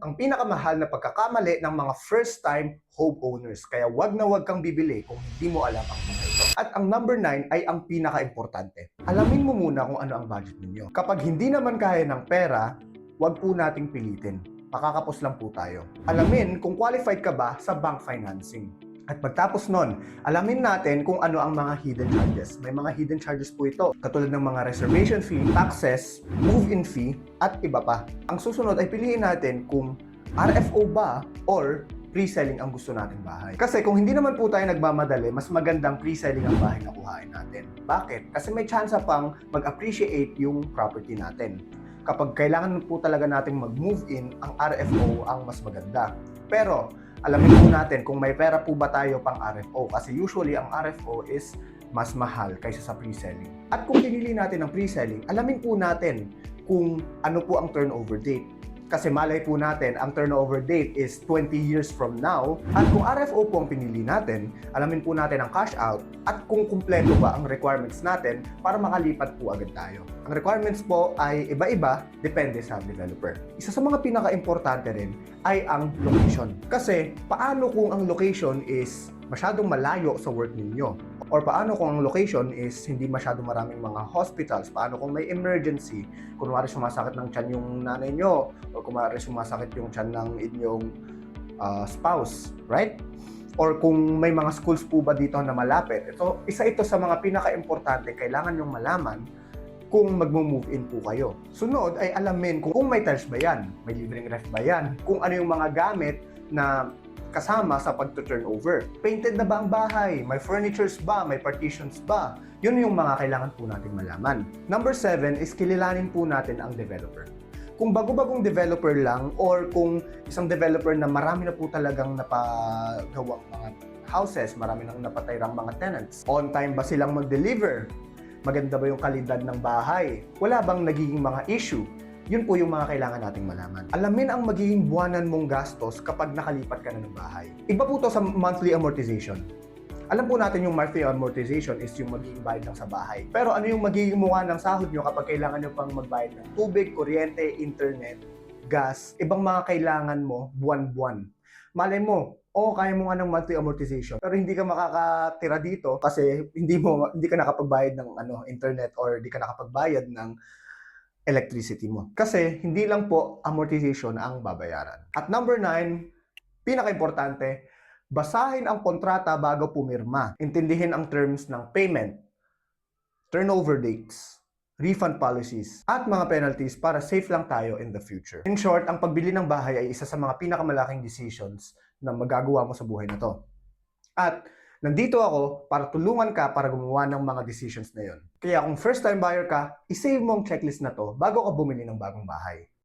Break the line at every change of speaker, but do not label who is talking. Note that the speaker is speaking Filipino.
ang pinakamahal na pagkakamali ng mga first-time homeowners. Kaya wag na wag kang bibili kung hindi mo alam ang mga ito. At ang number 9 ay ang pinaka-importante. Alamin mo muna kung ano ang budget ninyo. Kapag hindi naman kaya ng pera, wag po nating pilitin. Makakapos lang po tayo. Alamin kung qualified ka ba sa bank financing. At pagtapos nun, alamin natin kung ano ang mga hidden charges. May mga hidden charges po ito, katulad ng mga reservation fee, taxes, move-in fee, at iba pa. Ang susunod ay piliin natin kung RFO ba or pre-selling ang gusto nating bahay. Kasi kung hindi naman po tayo nagmamadali, mas magandang pre-selling ang bahay na kuhain natin. Bakit? Kasi may chance pang mag-appreciate yung property natin. Kapag kailangan po talaga nating mag-move in, ang RFO ang mas maganda. Pero alamin po natin kung may pera po ba tayo pang RFO kasi usually ang RFO is mas mahal kaysa sa pre-selling. At kung pinili natin ang pre-selling, alamin po natin kung ano po ang turnover date. Kasi malay po natin, ang turnover date is 20 years from now. At kung RFO po ang pinili natin, alamin po natin ang cash out at kung kumpleto ba ang requirements natin para makalipat po agad tayo. Ang requirements po ay iba-iba, depende sa developer. Isa sa mga pinaka-importante rin ay ang location. Kasi paano kung ang location is masyadong malayo sa work ninyo? Or paano kung ang location is hindi masyadong maraming mga hospitals? Paano kung may emergency? Kunwari sumasakit ng tiyan yung nanay nyo, o kunwari sumasakit yung tiyan ng inyong spouse, right? Or kung may mga schools po ba dito na malapit? Isa ito sa mga pinaka-importante kailangan yung malaman kung mag-move in po kayo. Sunod ay alamin kung may tiles ba yan, may libreng ref ba yan, kung ano yung mga gamit na kasama sa pag-turnover. Painted na ba ang bahay? May furnitures ba? May partitions ba? Yun yung mga kailangan po natin malaman. Number 7 is kilalanin po natin ang developer. Kung bago-bagong developer lang or kung isang developer na marami na po talagang napagawang mga houses, marami nang napatayrang mga tenants. On time ba silang mag-deliver? Maganda ba yung kalidad ng bahay? Wala bang nagiging mga issue? Yun po yung mga kailangan nating malaman. Alamin ang magiging buwanan mong gastos kapag nakalipat ka na ng bahay. Iba po to sa monthly amortization. Alam po natin yung monthly amortization is yung magiging bayad lang sa bahay. Pero ano yung magiging mukha ng sahod nyo kapag kailangan nyo pang magbayad ng tubig, kuryente, internet, gas, ibang mga kailangan mo buwan-buwan. Malay mo, kaya mo nga ng monthly amortization, pero hindi ka makakatira dito kasi hindi ka nakapagbayad ng internet or hindi ka nakapagbayad ng electricity mo. Kasi hindi lang po amortization ang babayaran. At number 9, pinaka-importante, basahin ang kontrata bago pumirma. Intindihin ang terms ng payment, turnover dates, refund policies, at mga penalties para safe lang tayo in the future. In short, ang pagbili ng bahay ay isa sa mga pinakamalaking decisions na magagawa mo sa buhay na to. At nandito ako para tulungan ka para gumawa ng mga decisions na yon. Kaya kung first time buyer ka, isave mo ang checklist na to bago ka bumili ng bagong bahay.